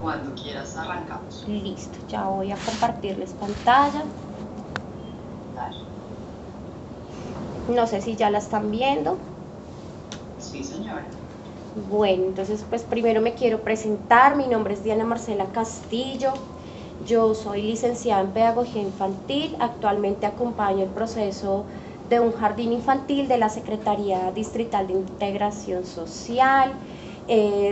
Cuando quieras arrancamos. Listo, ya voy a compartirles pantalla. Dale. No sé si ya la están viendo. Sí, señora. Bueno, entonces pues primero me quiero presentar. Mi nombre es Diana Marcela Castillo. Yo soy licenciada en Pedagogía Infantil. Actualmente acompaño el proceso de un jardín infantil de la Secretaría Distrital de Integración Social.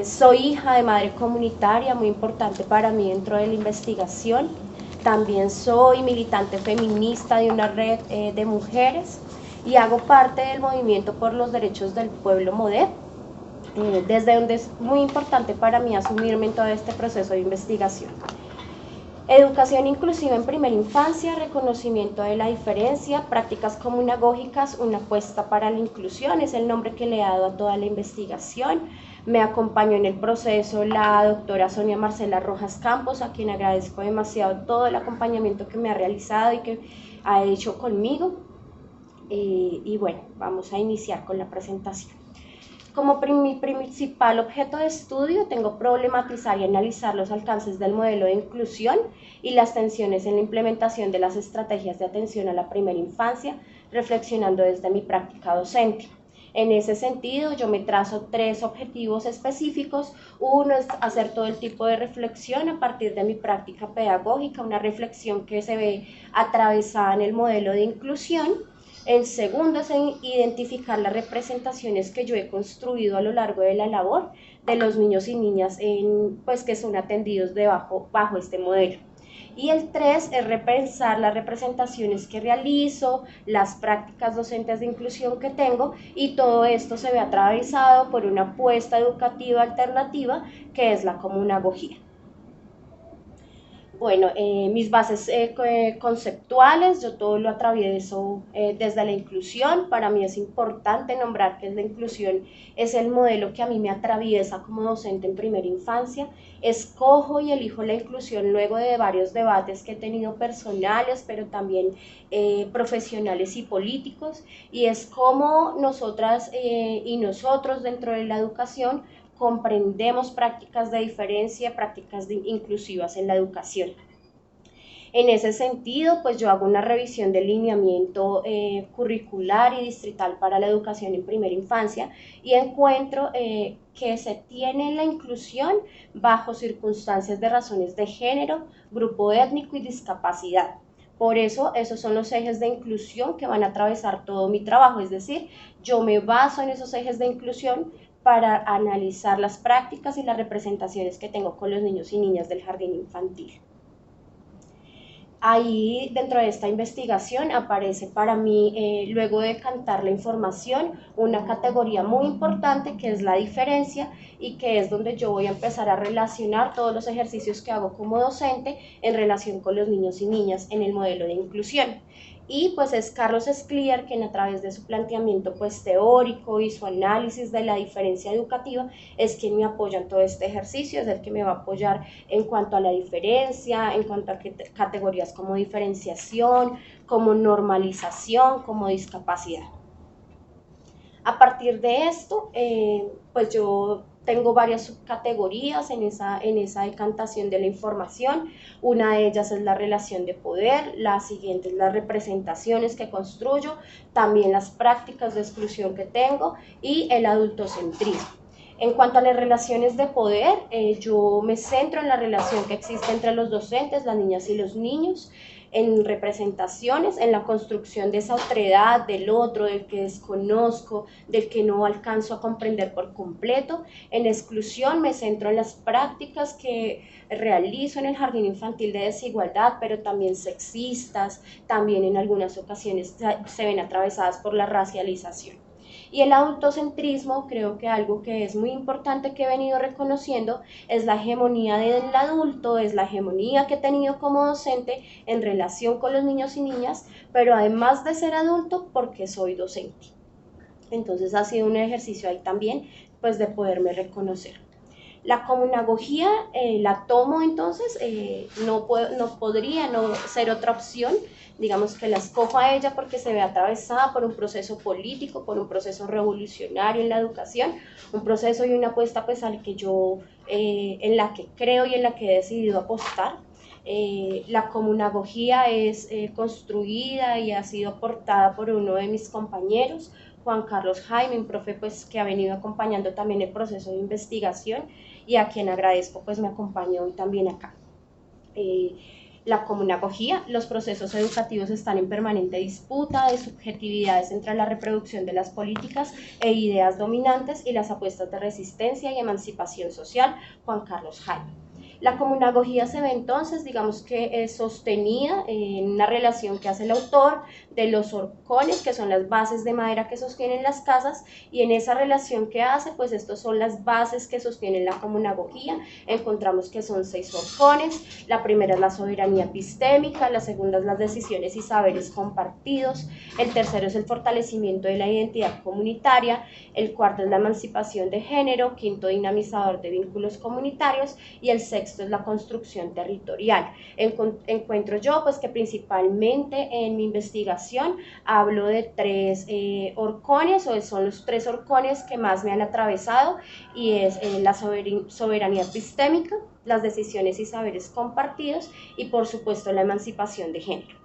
Soy hija de madre comunitaria, muy importante para mí dentro de la investigación. También soy militante feminista de una red de mujeres y hago parte del movimiento por los derechos del pueblo MODEP, desde donde es muy importante para mí asumirme en todo este proceso de investigación. Educación inclusiva en primera infancia, reconocimiento de la diferencia, prácticas comunagógicas, una apuesta para la inclusión, es el nombre que le he dado a toda la investigación. Me acompañó en el proceso la doctora Sonia Marcela Rojas Campos, a quien agradezco demasiado todo el acompañamiento que me ha realizado y que ha hecho conmigo. Y bueno, vamos a iniciar con la presentación. Como mi principal objeto de estudio, tengo problematizar y analizar los alcances del modelo de inclusión y las tensiones en la implementación de las estrategias de atención a la primera infancia, reflexionando desde mi práctica docente. En ese sentido, yo me trazo tres objetivos específicos. Uno es hacer todo el tipo de reflexión a partir de mi práctica pedagógica, una reflexión que se ve atravesada en el modelo de inclusión. El segundo es identificar las representaciones que yo he construido a lo largo de la labor de los niños y niñas pues, que son atendidos bajo este modelo. Y el 3 es repensar las representaciones que realizo, las prácticas docentes de inclusión que tengo, y todo esto se ve atravesado por una apuesta educativa alternativa que es la comunagogía. Bueno, mis bases conceptuales, yo todo lo atravieso desde la inclusión. Para mí es importante nombrar que la inclusión es el modelo que a mí me atraviesa como docente en primera infancia. Escojo y elijo la inclusión luego de varios debates que he tenido personales, pero también profesionales y políticos, y es como nosotras y nosotros dentro de la educación comprendemos prácticas de diferencia, prácticas inclusivas en la educación. En ese sentido, pues yo hago una revisión del lineamiento curricular y distrital para la educación en primera infancia y encuentro que se tiene la inclusión bajo circunstancias de razones de género, grupo étnico y discapacidad. Por eso, esos son los ejes de inclusión que van a atravesar todo mi trabajo, es decir, yo me baso en esos ejes de inclusión para analizar las prácticas y las representaciones que tengo con los niños y niñas del jardín infantil. Ahí dentro de esta investigación aparece para mí, luego de cantar la información, una categoría muy importante que es la diferencia y que es donde yo voy a empezar a relacionar todos los ejercicios que hago como docente en relación con los niños y niñas en el modelo de inclusión. Y pues es Carlos Scliar quien a través de su planteamiento pues teórico y su análisis de la diferencia educativa es quien me apoya en todo este ejercicio, es el que me va a apoyar en cuanto a la diferencia, en cuanto a categorías como diferenciación, como normalización, como discapacidad. A partir de esto, pues yo tengo varias subcategorías en esa decantación de la información. Una de ellas es la relación de poder, la siguiente es las representaciones que construyo, también las prácticas de exclusión que tengo y el adultocentrismo. En cuanto a las relaciones de poder, yo me centro en la relación que existe entre los docentes, las niñas y los niños, en representaciones, en la construcción de esa otredad, del otro, del que desconozco, del que no alcanzo a comprender por completo. En exclusión me centro en las prácticas que realizo en el jardín infantil de desigualdad, pero también sexistas, también en algunas ocasiones se ven atravesadas por la racialización. Y el adultocentrismo, creo que algo que es muy importante que he venido reconociendo es la hegemonía del adulto, es la hegemonía que he tenido como docente en relación con los niños y niñas, pero además de ser adulto, porque soy docente. Entonces ha sido un ejercicio ahí también, pues de poderme reconocer. La comunagogía la tomo entonces, no podría no ser otra opción, digamos que la escojo a ella porque se ve atravesada por un proceso político, por un proceso revolucionario en la educación, un proceso y una apuesta pues al que yo, en la que creo y en la que he decidido apostar. La comunagogía es construida y ha sido aportada por uno de mis compañeros, Juan Carlos Jaime, un profe pues, que ha venido acompañando también el proceso de investigación y a quien agradezco pues me acompañe hoy también acá. La comunagogía, los procesos educativos están en permanente disputa de subjetividades entre la reproducción de las políticas e ideas dominantes y las apuestas de resistencia y emancipación social, Juan Carlos Jaime. La comunagogía se ve entonces, digamos que es sostenida en una relación que hace el autor de los horcones, que son las bases de madera que sostienen las casas, y en esa relación que hace, pues estas son las bases que sostienen la comunagogía. Encontramos que son 6 horcones. La primera es la soberanía epistémica, la segunda es las decisiones y saberes compartidos, el tercero es el fortalecimiento de la identidad comunitaria, el cuarto es la emancipación de género, quinto dinamizador de vínculos comunitarios y el sexto es la construcción territorial. Encuentro yo pues que principalmente en mi investigación hablo de 3 horcones, o son los 3 horcones que más me han atravesado, y es la soberanía epistémica, las decisiones y saberes compartidos y por supuesto la emancipación de género.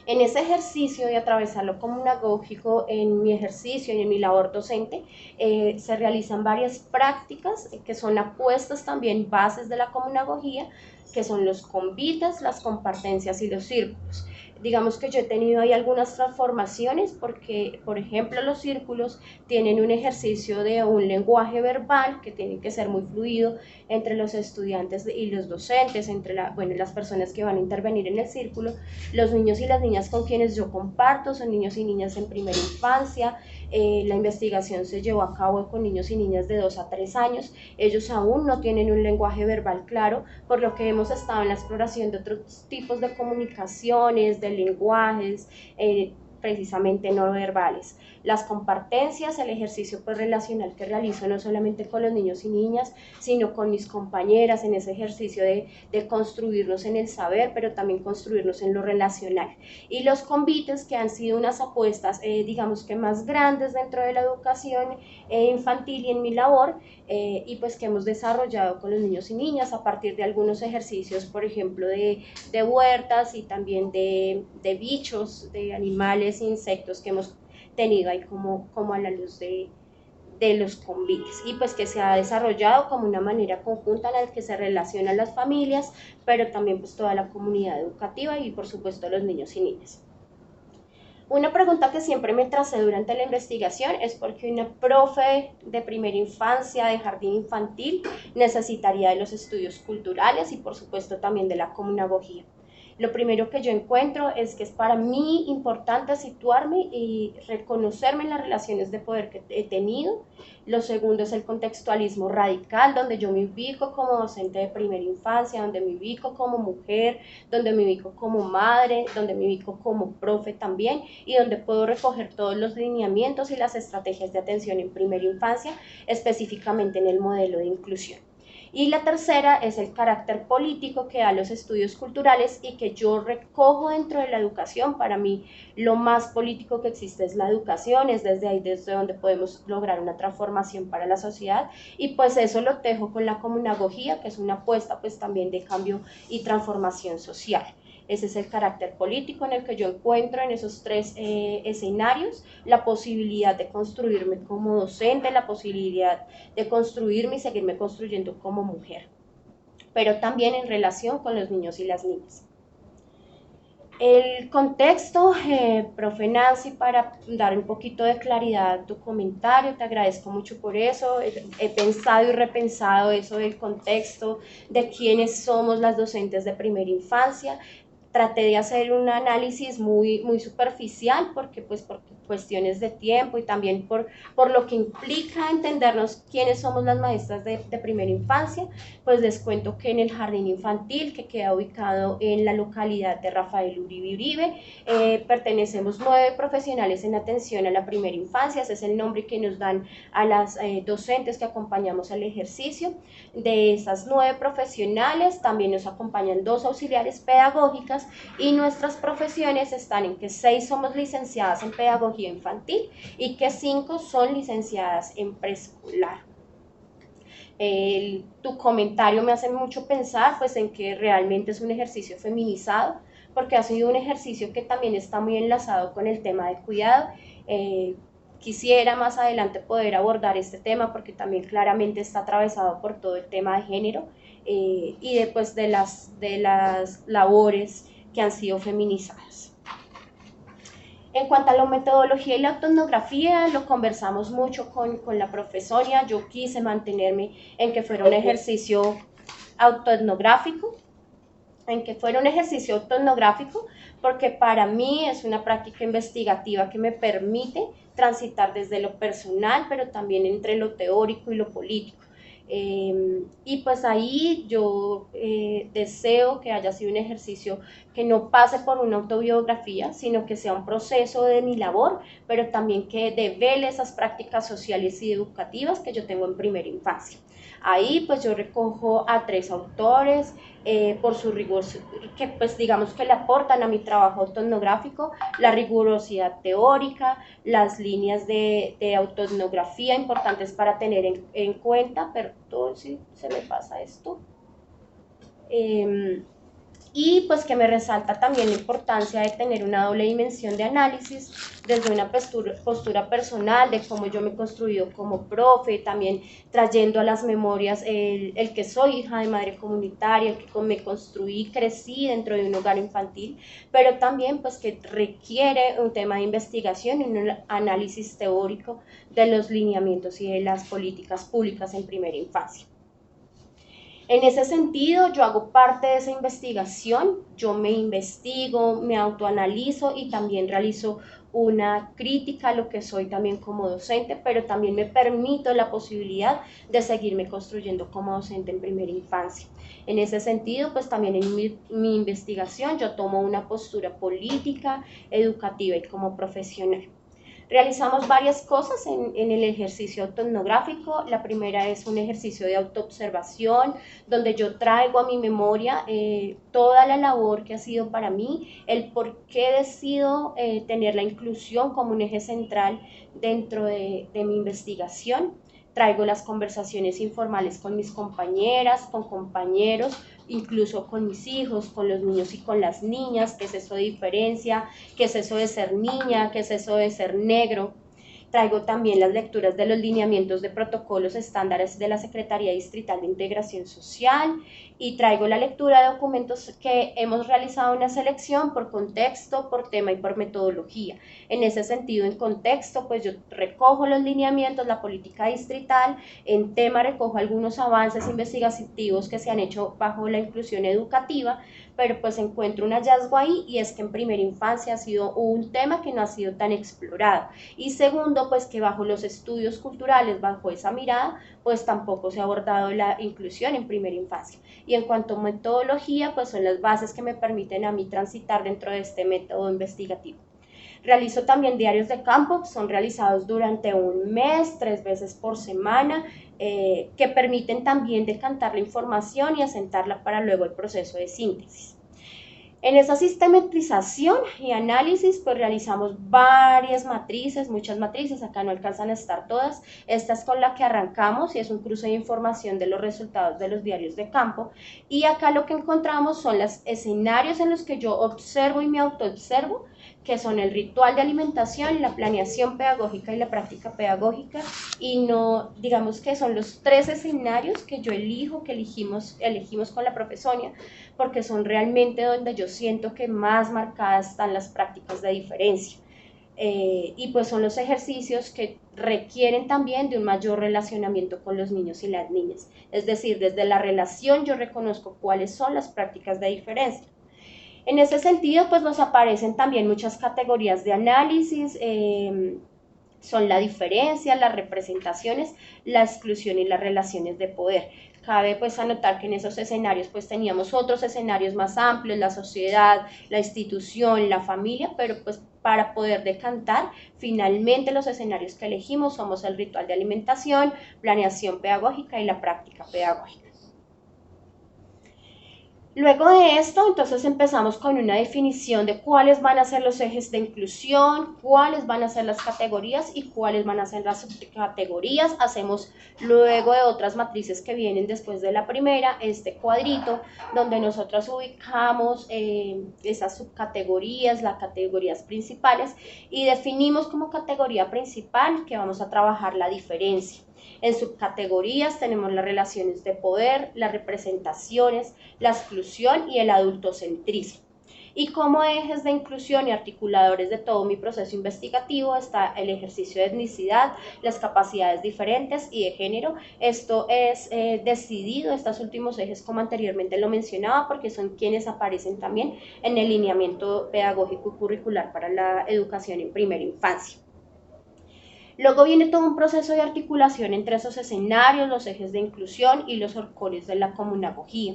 En ese ejercicio de atravesar lo comunagógico, en mi ejercicio y en mi labor docente, se realizan varias prácticas que son apuestas también bases de la comunagogía, que son los convites, las compartencias y los círculos. Digamos que yo he tenido ahí algunas transformaciones porque, por ejemplo, los círculos tienen un ejercicio de un lenguaje verbal que tiene que ser muy fluido entre los estudiantes y los docentes, entre las personas que van a intervenir en el círculo. Los niños y las niñas con quienes yo comparto son niños y niñas en primera infancia. La investigación se llevó a cabo con niños y niñas de 2 a 3 años. Ellos aún no tienen un lenguaje verbal claro, por lo que hemos estado en la exploración de otros tipos de comunicaciones, de lenguajes, precisamente no verbales. Las compartencias, el ejercicio pues, relacional que realizo no solamente con los niños y niñas, sino con mis compañeras en ese ejercicio de construirnos en el saber, pero también construirnos en lo relacional. Y los convites, que han sido unas apuestas, digamos que más grandes dentro de la educación infantil y en mi labor, y pues que hemos desarrollado con los niños y niñas a partir de algunos ejercicios, por ejemplo, de huertas y también de bichos, de animales, insectos que hemos tenido ahí como a la luz de los convites, y pues que se ha desarrollado como una manera conjunta en la que se relacionan las familias, pero también pues toda la comunidad educativa y por supuesto los niños y niñas. Una pregunta que siempre me tracé durante la investigación es por qué una profe de primera infancia, de jardín infantil, necesitaría de los estudios culturales y por supuesto también de la comunagogía. Lo primero que yo encuentro es que es para mí importante situarme y reconocerme en las relaciones de poder que he tenido. Lo segundo es el contextualismo radical, donde yo me ubico como docente de primera infancia, donde me ubico como mujer, donde me ubico como madre, donde me ubico como profe también, y donde puedo recoger todos los lineamientos y las estrategias de atención en primera infancia, específicamente en el modelo de inclusión. Y la tercera es el carácter político que da los estudios culturales y que yo recojo dentro de la educación. Para mí lo más político que existe es la educación, es desde ahí desde donde podemos lograr una transformación para la sociedad, y pues eso lo tejo con la comunagogía, que es una apuesta pues también de cambio y transformación social. Ese es el carácter político en el que yo encuentro en esos 3 escenarios la posibilidad de construirme como docente, la posibilidad de construirme y seguirme construyendo como mujer, pero también en relación con los niños y las niñas. El contexto, profe Nancy, para dar un poquito de claridad a tu comentario, te agradezco mucho por eso. He pensado y repensado eso del contexto, de quiénes somos las docentes de primera infancia. traté de hacer un análisis muy superficial porque pues por cuestiones de tiempo y también por lo que implica entendernos quiénes somos las maestras de primera infancia. Pues les cuento que en el jardín infantil, que queda ubicado en la localidad de Rafael Uribe Uribe, pertenecemos 9 profesionales en atención a la primera infancia. Ese es el nombre que nos dan a las docentes que acompañamos al ejercicio. De esas 9 profesionales también nos acompañan 2 auxiliares pedagógicas, y nuestras profesiones están en que 6 somos licenciadas en pedagogía infantil y que 5 son licenciadas en preescolar. Tu comentario me hace mucho pensar pues en que realmente es un ejercicio feminizado, porque ha sido un ejercicio que también está muy enlazado con el tema de cuidado. Quisiera más adelante poder abordar este tema porque también claramente está atravesado por todo el tema de género y después de las labores que han sido feminizadas. En cuanto a la metodología y la autoetnografía, lo conversamos mucho con la profesora. Yo quise mantenerme en que fuera un ejercicio autoetnográfico, porque para mí es una práctica investigativa que me permite transitar desde lo personal, pero también entre lo teórico y lo político. Y pues ahí yo deseo que haya sido un ejercicio que no pase por una autobiografía, sino que sea un proceso de mi labor, pero también que devele esas prácticas sociales y educativas que yo tengo en primera infancia. Ahí pues yo recojo a 3 autores por su rigor, que pues digamos que le aportan a mi trabajo autoetnográfico la rigurosidad teórica, las líneas de autoetnografía importantes para tener en cuenta. Perdón si se me pasa esto. Y pues que me resalta también la importancia de tener una doble dimensión de análisis desde una postura personal, de cómo yo me he construido como profe, también trayendo a las memorias el que soy hija de madre comunitaria, el que me construí, crecí dentro de un hogar infantil, pero también pues que requiere un tema de investigación y un análisis teórico de los lineamientos y de las políticas públicas en primera infancia. En ese sentido, yo hago parte de esa investigación, yo me investigo, me autoanalizo y también realizo una crítica a lo que soy también como docente, pero también me permito la posibilidad de seguirme construyendo como docente en primera infancia. En ese sentido, pues también en mi investigación yo tomo una postura política, educativa y como profesional. Realizamos varias cosas en el ejercicio autoetnográfico. La primera es un ejercicio de autoobservación, donde yo traigo a mi memoria toda la labor que ha sido para mí, el por qué decido tener la inclusión como un eje central dentro de mi investigación. Traigo las conversaciones informales con mis compañeras, con compañeros, incluso con mis hijos, con los niños y con las niñas, qué es eso de diferencia, qué es eso de ser niña, qué es eso de ser negro. Traigo también las lecturas de los lineamientos de protocolos estándares de la Secretaría Distrital de Integración Social y traigo la lectura de documentos que hemos realizado una selección por contexto, por tema y por metodología. En ese sentido, en contexto, pues yo recojo los lineamientos, la política distrital, en tema recojo algunos avances investigativos que se han hecho bajo la inclusión educativa, pero pues encuentro un hallazgo ahí y es que en primera infancia ha sido un tema que no ha sido tan explorado. Y segundo, pues que bajo los estudios culturales, bajo esa mirada, pues tampoco se ha abordado la inclusión en primera infancia. Y en cuanto a metodología, pues son las bases que me permiten a mí transitar dentro de este método investigativo. Realizo también diarios de campo, son realizados durante un mes, 3 veces por semana, que permiten también decantar la información y asentarla para luego el proceso de síntesis. En esa sistematización y análisis, pues realizamos varias matrices, muchas matrices, acá no alcanzan a estar todas. Esta es con la que arrancamos y es un cruce de información de los resultados de los diarios de campo. Y acá lo que encontramos son los escenarios en los que yo observo y me autoobservo, que son el ritual de alimentación, la planeación pedagógica y la práctica pedagógica, y no, digamos que son los 3 escenarios que yo elijo, que elegimos con la profesora, porque son realmente donde yo siento que más marcadas están las prácticas de diferencia. Y pues son los ejercicios que requieren también de un mayor relacionamiento con los niños y las niñas, es decir, desde la relación yo reconozco cuáles son las prácticas de diferencia. En ese sentido, pues nos aparecen también muchas categorías de análisis, son la diferencia, las representaciones, la exclusión y las relaciones de poder. Cabe pues anotar que en esos escenarios pues teníamos otros escenarios más amplios, la sociedad, la institución, la familia, pero pues para poder decantar, finalmente los escenarios que elegimos somos el ritual de alimentación, planeación pedagógica y la práctica pedagógica. Luego de esto, entonces empezamos con una definición de cuáles van a ser los ejes de inclusión, cuáles van a ser las categorías y cuáles van a ser las subcategorías. Hacemos luego de otras matrices que vienen después de la primera, este cuadrito, donde nosotros ubicamos esas subcategorías, las categorías principales, y definimos como categoría principal que vamos a trabajar la diferencia. En subcategorías tenemos las relaciones de poder, las representaciones, la exclusión y el adultocentrismo. Y como ejes de inclusión y articuladores de todo mi proceso investigativo está el ejercicio de etnicidad, las capacidades diferentes y de género. Esto es decidido, estos últimos ejes, como anteriormente lo mencionaba, porque son quienes aparecen también en el lineamiento pedagógico y curricular para la educación en primera infancia. Luego viene todo un proceso de articulación entre esos escenarios, los ejes de inclusión y los horcores de la comunagogía.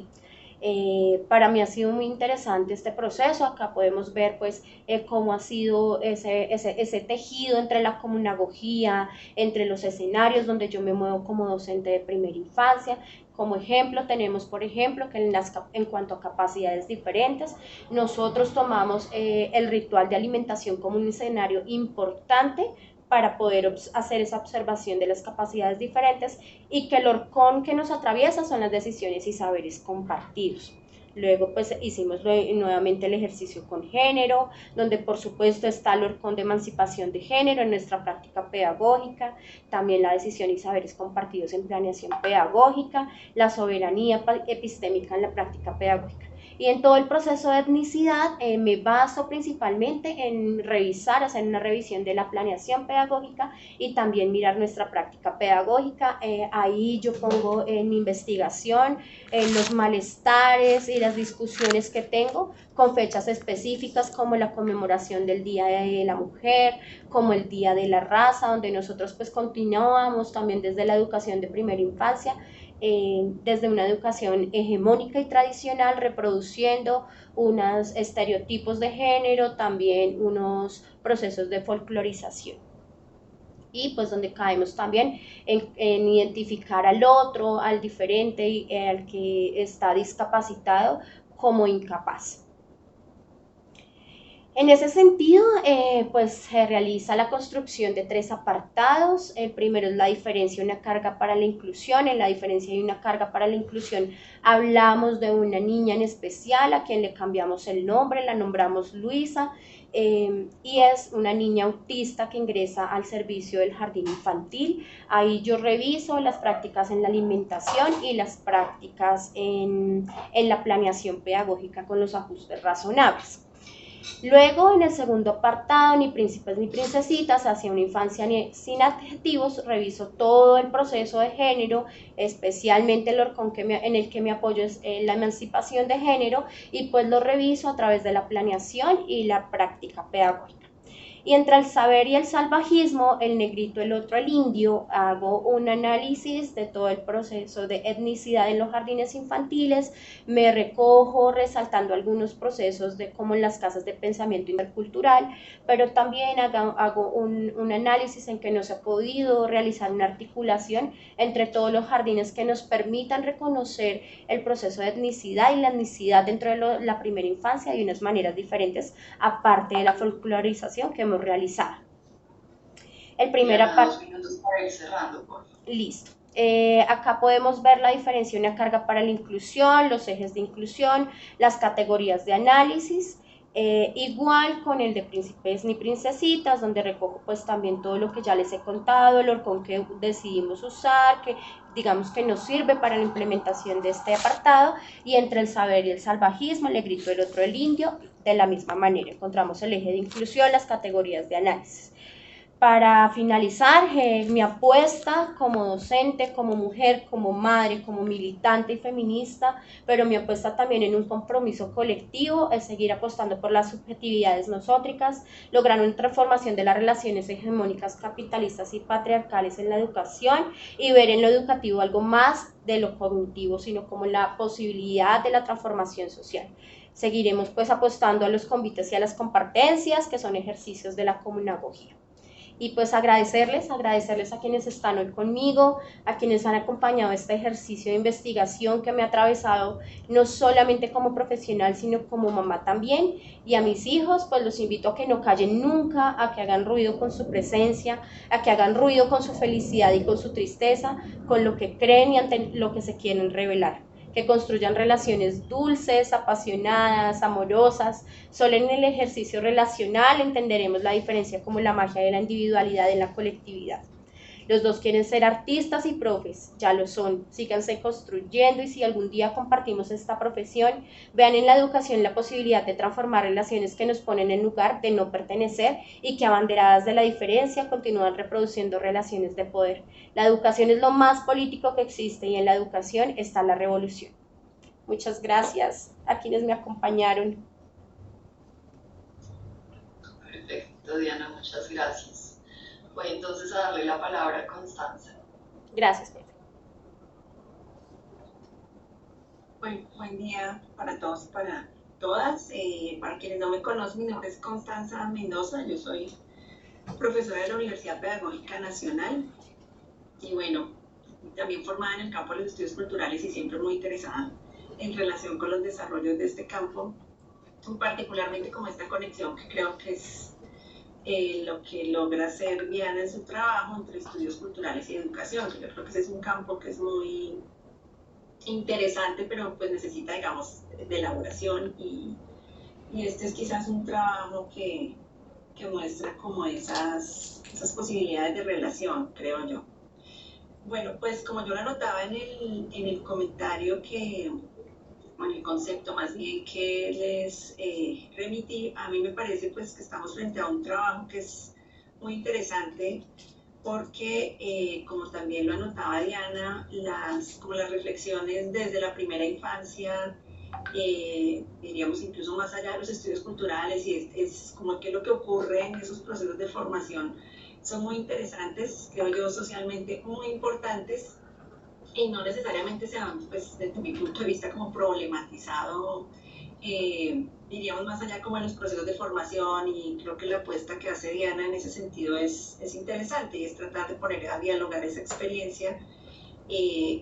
Para mí ha sido muy interesante este proceso. Acá podemos ver pues cómo ha sido ese tejido entre la comunagogía, entre los escenarios donde yo me muevo como docente de primera infancia. Como ejemplo tenemos, por ejemplo, que en cuanto a capacidades diferentes, nosotros tomamos el ritual de alimentación como un escenario importante para poder hacer esa observación de las capacidades diferentes, y que el horcón que nos atraviesa son las decisiones y saberes compartidos. Luego pues hicimos nuevamente el ejercicio con género, donde por supuesto está el horcón de emancipación de género en nuestra práctica pedagógica, también la decisión y saberes compartidos en planeación pedagógica, la soberanía epistémica en la práctica pedagógica. Y en todo el proceso de etnicidad me baso principalmente en revisar, hacer una revisión de la planeación pedagógica y también mirar nuestra práctica pedagógica. Ahí yo pongo en investigación los malestares y las discusiones que tengo con fechas específicas como la conmemoración del Día de la Mujer, como el Día de la Raza, donde nosotros pues continuamos también desde la educación de primera infancia, desde una educación hegemónica y tradicional, reproduciendo unos estereotipos de género, también unos procesos de folclorización. Y pues donde caemos también en identificar al otro, al diferente y al que está discapacitado como incapaz. En ese sentido, pues se realiza la construcción de 3 apartados. El primero es la diferencia y una carga para la inclusión. En la diferencia y una carga para la inclusión hablamos de una niña en especial a quien le cambiamos el nombre, la nombramos Luisa, y es una niña autista que ingresa al servicio del jardín infantil. Ahí yo reviso las prácticas en la alimentación y las prácticas en la planeación pedagógica con los ajustes razonables. Luego, en el segundo apartado, ni príncipes ni princesitas, hacia una infancia sin adjetivos, reviso todo el proceso de género, especialmente el horcón en el que me apoyo es la emancipación de género, y pues lo reviso a través de la planeación y la práctica pedagógica. Y entre el saber y el salvajismo, el negrito, el otro, el indio, hago un análisis de todo el proceso de etnicidad en los jardines infantiles, me recojo resaltando algunos procesos de como en las casas de pensamiento intercultural, pero también hago un análisis en que no se ha podido realizar una articulación entre todos los jardines que nos permitan reconocer el proceso de etnicidad y la etnicidad dentro de la primera infancia de unas maneras diferentes, aparte de la folclorización que hemos realizado. El primer apartado. Listo. Acá podemos ver la diferencia y una carga para la inclusión, los ejes de inclusión, las categorías de análisis, igual con el de príncipes ni princesitas, donde recojo pues también todo lo que ya les he contado, el horcón que decidimos usar, que digamos que nos sirve para la implementación de este apartado, y entre el saber y el salvajismo, el negrito, el otro, el indio, de la misma manera encontramos el eje de inclusión, las categorías de análisis. Para finalizar, mi apuesta como docente, como mujer, como madre, como militante y feminista, pero mi apuesta también en un compromiso colectivo es seguir apostando por las subjetividades nosótricas, lograr una transformación de las relaciones hegemónicas capitalistas y patriarcales en la educación y ver en lo educativo algo más de lo cognitivo, sino como la posibilidad de la transformación social. Seguiremos pues apostando a los convites y a las compartencias, que son ejercicios de la comunagogía. Y pues agradecerles a quienes están hoy conmigo, a quienes han acompañado este ejercicio de investigación que me ha atravesado no solamente como profesional, sino como mamá también. Y a mis hijos, pues los invito a que no callen nunca, a que hagan ruido con su presencia, a que hagan ruido con su felicidad y con su tristeza, con lo que creen y ante lo que se quieren revelar, que construyan relaciones dulces, apasionadas, amorosas. Solo en el ejercicio relacional entenderemos la diferencia como la magia de la individualidad en la colectividad. Los dos quieren ser artistas y profes, ya lo son, síganse construyendo y si algún día compartimos esta profesión, vean en la educación la posibilidad de transformar relaciones que nos ponen en lugar de no pertenecer y que abanderadas de la diferencia continúan reproduciendo relaciones de poder. La educación es lo más político que existe y en la educación está la revolución. Muchas gracias a quienes me acompañaron. Perfecto, Diana, muchas gracias. Voy entonces a darle la palabra a Constanza. Gracias, Pepe. Buen día para todos y para todas. Para quienes no me conocen, mi nombre es Constanza Mendoza, yo soy profesora de la Universidad Pedagógica Nacional y bueno, también formada en el campo de los estudios culturales y siempre muy interesada en relación con los desarrollos de este campo, particularmente como esta conexión que creo que es lo que logra hacer Diana en su trabajo entre estudios culturales y educación, que yo creo que ese es un campo que es muy interesante, pero pues necesita, digamos, de elaboración y este es quizás un trabajo que muestra como esas posibilidades de relación, creo yo. Bueno, pues como yo lo anotaba en el comentario que, bueno, el concepto más bien que les remití, a mí me parece pues que estamos frente a un trabajo que es muy interesante porque, como también lo anotaba Diana, como las reflexiones desde la primera infancia, diríamos incluso más allá de los estudios culturales, y es como que lo que ocurre en esos procesos de formación son muy interesantes, creo yo, socialmente muy importantes, y no necesariamente se han, pues, desde mi punto de vista, como problematizado, diríamos más allá como en los procesos de formación, y creo que la apuesta que hace Diana en ese sentido es interesante, y es tratar de poner a dialogar esa experiencia,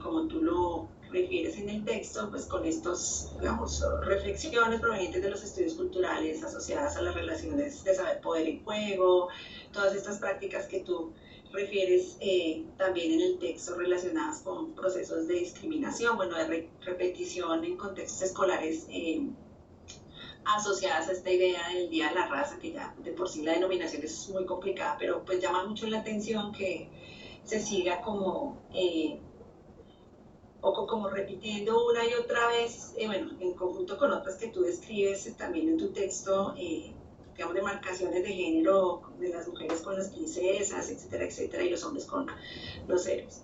como tú lo refieres en el texto, pues con estos, digamos, reflexiones provenientes de los estudios culturales asociadas a las relaciones de saber, poder y juego, todas estas prácticas que tú refieres también en el texto relacionadas con procesos de discriminación, bueno, de repetición en contextos escolares asociadas a esta idea del Día de la Raza, que ya de por sí la denominación es muy complicada, pero pues llama mucho la atención que se siga como como repitiendo una y otra vez, bueno, en conjunto con otras que tú describes también en tu texto, digamos, de marcaciones de género de las mujeres con las princesas, etcétera, etcétera, y los hombres con los héroes.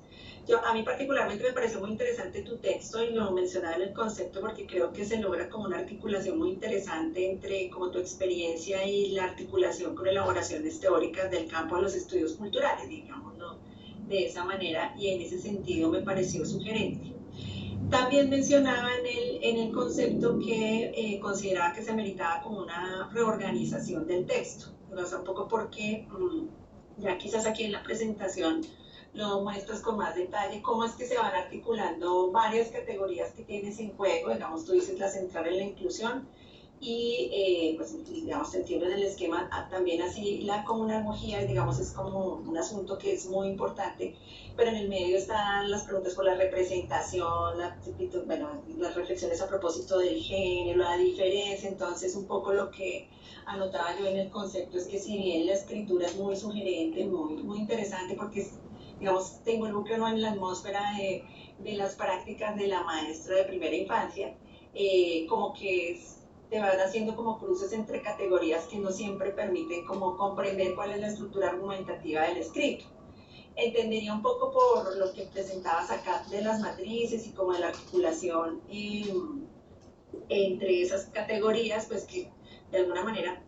A mí particularmente me parece muy interesante tu texto y lo mencionaba en el concepto porque creo que se logra como una articulación muy interesante entre como tu experiencia y la articulación con elaboraciones teóricas del campo de los estudios culturales, digámoslo de esa manera, y en ese sentido me pareció sugerente. También mencionaba en el concepto que consideraba que se meritaba como una reorganización del texto, o sea, un poco porque ya quizás aquí en la presentación lo muestras con más detalle, cómo es que se van articulando varias categorías que tienes en juego, digamos, tú dices la central en la inclusión, y pues digamos, entiendo en el esquema también así la comunagogía, digamos, es como un asunto que es muy importante, pero en el medio están las preguntas por la representación, bueno, las reflexiones a propósito del género, la diferencia, entonces un poco lo que anotaba yo en el concepto es que si bien la escritura es muy sugerente, muy interesante, porque digamos, te involucra ¿no? en la atmósfera de las prácticas de la maestra de primera infancia, como que es te van haciendo como cruces entre categorías que no siempre permiten como comprender cuál es la estructura argumentativa del escrito. Entendería un poco por lo que presentabas acá de las matrices y como de la articulación entre esas categorías, pues que de alguna manera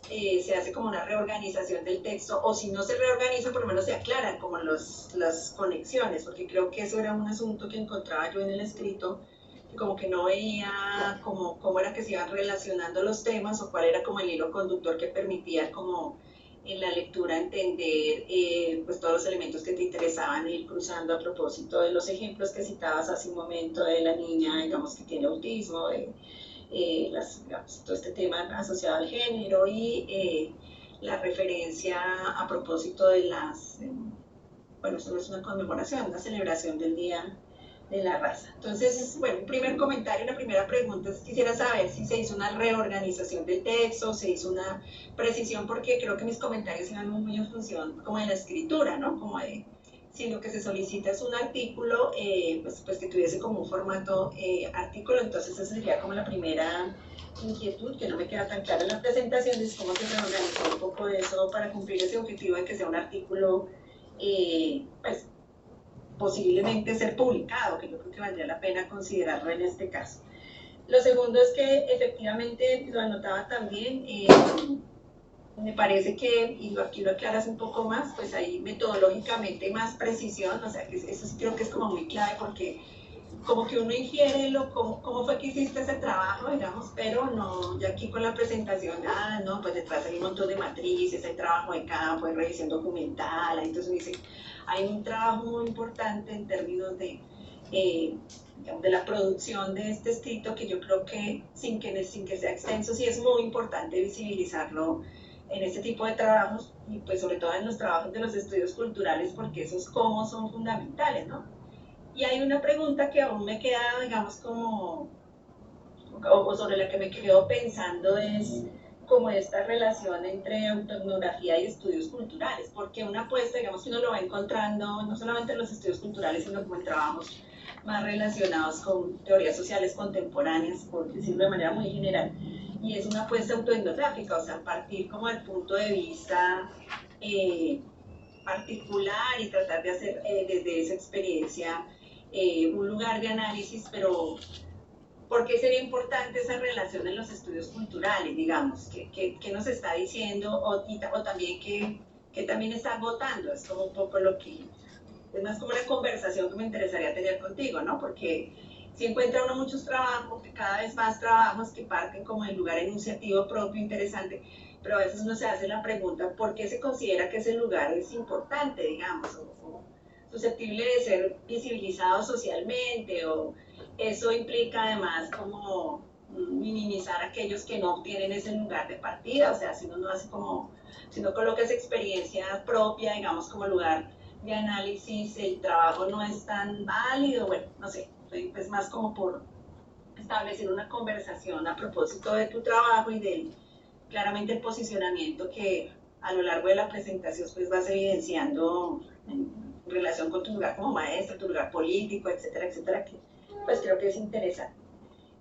se hace como una reorganización del texto, o si no se reorganiza, por lo menos se aclaran como las conexiones, porque creo que eso era un asunto que encontraba yo en el escrito, que como que no veía cómo era que se iban relacionando los temas, o cuál era como el hilo conductor que permitía como en la lectura entender pues todos los elementos que te interesaban, ir cruzando a propósito de los ejemplos que citabas hace un momento de la niña, digamos, que tiene autismo, digamos, todo este tema asociado al género y la referencia a propósito de bueno, eso no es una conmemoración, una celebración del Día de la Raza. Entonces, bueno, un primer comentario, una primera pregunta es, quisiera saber si se hizo una reorganización del texto, se hizo una precisión, porque creo que mis comentarios iban muy en función como de la escritura, ¿no? Como de, si lo que se solicita es un artículo, pues que tuviese como un formato artículo, entonces esa sería como la primera inquietud, que no me queda tan clara en la presentación, es cómo se reorganizó un poco de eso para cumplir ese objetivo de que sea un artículo, pues, posiblemente ser publicado, que yo creo que valdría la pena considerarlo en este caso. Lo segundo es que efectivamente, lo anotaba también, me parece que, y aquí lo aclaras un poco más, pues ahí metodológicamente más precisión, o sea que eso sí creo que es como muy clave, porque como que uno infiere cómo fue que hiciste ese trabajo, digamos, pero no, ya aquí con la presentación, no, pues detrás hay un montón de matrices, hay trabajo de campo, hay revisión documental, entonces uno dice, hay un trabajo muy importante en términos de, digamos, de la producción de este escrito, que yo creo que sin que sea extenso, sí es muy importante visibilizarlo en este tipo de trabajos, y pues sobre todo en los trabajos de los estudios culturales, porque esos cómo son fundamentales, ¿no? Y hay una pregunta que aún me queda, digamos, o sobre la que me quedo pensando, es como esta relación entre autoetnografía y estudios culturales, porque una apuesta, digamos, que uno lo va encontrando no solamente en los estudios culturales, sino como en trabajos más relacionados con teorías sociales contemporáneas, por decirlo de manera muy general, y es una apuesta autoetnográfica, o sea, partir como del punto de vista particular y tratar de hacer desde esa experiencia un lugar de análisis, pero ¿por qué sería importante esa relación en los estudios culturales, digamos? ¿Qué nos está diciendo o también que también está agotando? Es como un poco lo que, es más como una conversación que me interesaría tener contigo, ¿no? Porque si encuentra uno muchos trabajos, cada vez más trabajos que parten como del lugar enunciativo propio, interesante, pero a veces uno se hace la pregunta, ¿por qué se considera que ese lugar es importante, digamos, o susceptible de ser visibilizado socialmente, o eso implica además como minimizar a aquellos que no obtienen ese lugar de partida, o sea, si uno no hace como, si no coloca esa experiencia propia, digamos, como lugar de análisis, el trabajo no es tan válido, bueno, no sé, pues más como por establecer una conversación a propósito de tu trabajo y del, claramente, el posicionamiento que a lo largo de la presentación pues vas evidenciando en relación con tu lugar como maestra, tu lugar político, etcétera, etcétera, que pues creo que es interesante.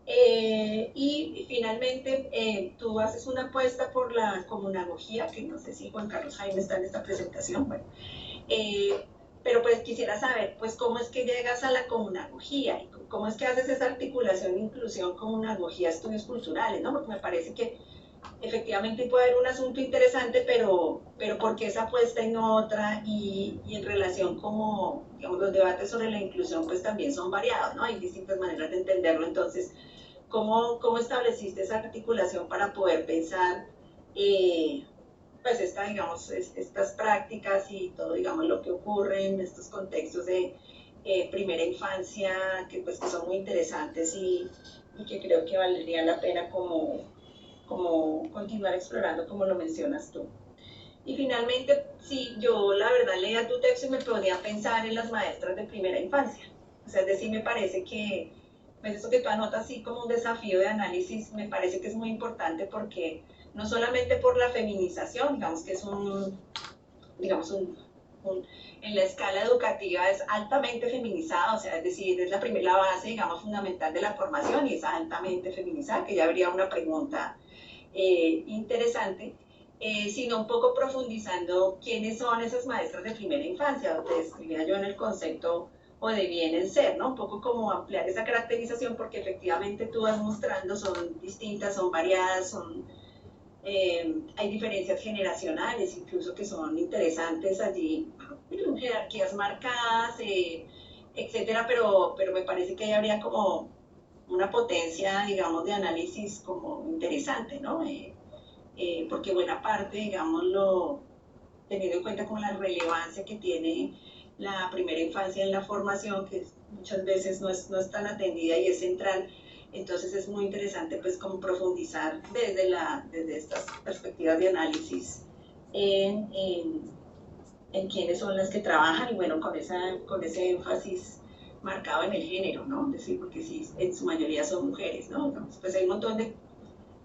Y finalmente, tú haces una apuesta por la comunagogía, que no sé si Juan Carlos Jaime está en esta presentación, bueno, pero pues quisiera saber, pues, cómo es que llegas a la comunagogía y cómo es que haces esa articulación de inclusión comunagogía estudios culturales, ¿no? Porque me parece que efectivamente puede haber un asunto interesante, pero ¿por qué esa apuesta en otra? Y en relación como, digamos, los debates sobre la inclusión pues también son variados, ¿no? Hay distintas maneras de entenderlo, entonces, ¿cómo estableciste esa articulación para poder pensar pues digamos, estas prácticas y todo, digamos, lo que ocurre en estos contextos de primera infancia, que pues que son muy interesantes y que creo que valdría la pena como continuar explorando como lo mencionas tú? Y finalmente, sí, yo la verdad leía tu texto y me podía pensar en las maestras de primera infancia. O sea, es decir, me parece que pues eso que tú anotas así como un desafío de análisis, me parece que es muy importante, porque no solamente por la feminización, digamos que es digamos en la escala educativa es altamente feminizada, o sea, es decir, es la base, digamos, fundamental de la formación y es altamente feminizada, que ya habría una pregunta interesante, sino un poco profundizando quiénes son esas maestras de primera infancia, donde describía yo en el concepto o debieren ser, ¿no? Un poco como ampliar esa caracterización porque efectivamente tú vas mostrando, son distintas, son variadas, hay diferencias generacionales incluso que son interesantes allí, jerarquías marcadas, etcétera, pero me parece que ahí habría como una potencia, digamos, de análisis como interesante, ¿no? Porque buena parte, digámoslo, teniendo en cuenta como la relevancia que tiene la primera infancia en la formación, que muchas veces no es tan atendida y es central, entonces es muy interesante pues como profundizar desde estas perspectivas de análisis en quiénes son las que trabajan y bueno, con ese énfasis marcado en el género, ¿no? Es decir, porque sí, en su mayoría son mujeres, ¿no? Pues hay un montón de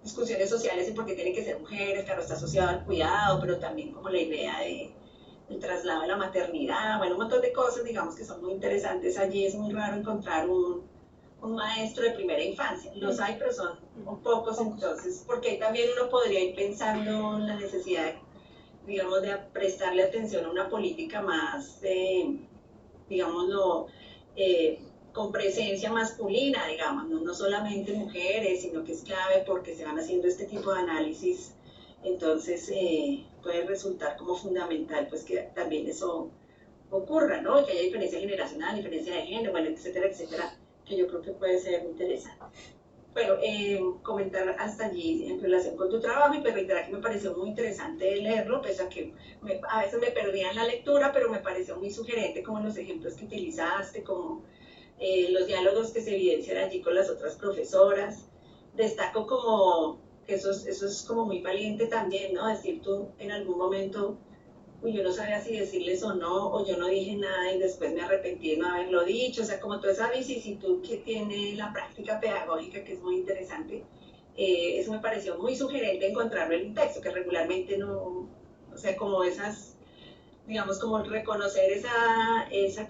discusiones sociales y por qué tienen que ser mujeres, claro, está asociado al cuidado, pero también como la idea del traslado de la maternidad, bueno, un montón de cosas, digamos, que son muy interesantes. Allí es muy raro encontrar un maestro de primera infancia. Los hay, pero son pocos, entonces, porque ahí también uno podría ir pensando en la necesidad, digamos, de prestarle atención a una política más, digámoslo, con presencia masculina, digamos, no solamente mujeres, sino que es clave porque se van haciendo este tipo de análisis, entonces puede resultar como fundamental pues que también eso ocurra, ¿no? Que haya diferencia generacional, diferencia de género, bueno, etcétera, etcétera, que yo creo que puede ser interesante. Bueno, comentar hasta allí en relación con tu trabajo y pues reiterar que me pareció muy interesante leerlo, pese a que a veces me perdía en la lectura, pero me pareció muy sugerente como los ejemplos que utilizaste, como los diálogos que se evidencian allí con las otras profesoras. Destaco como que eso es como muy valiente también, ¿no? Decir tú en algún momento, uy, yo no sabía si decirles o no, o yo no dije nada y después me arrepentí de no haberlo dicho, o sea, como toda esa vicisitud que tiene la práctica pedagógica, que es muy interesante, eso me pareció muy sugerente encontrarlo en un texto, que regularmente no, o sea, como esas, digamos, como reconocer esa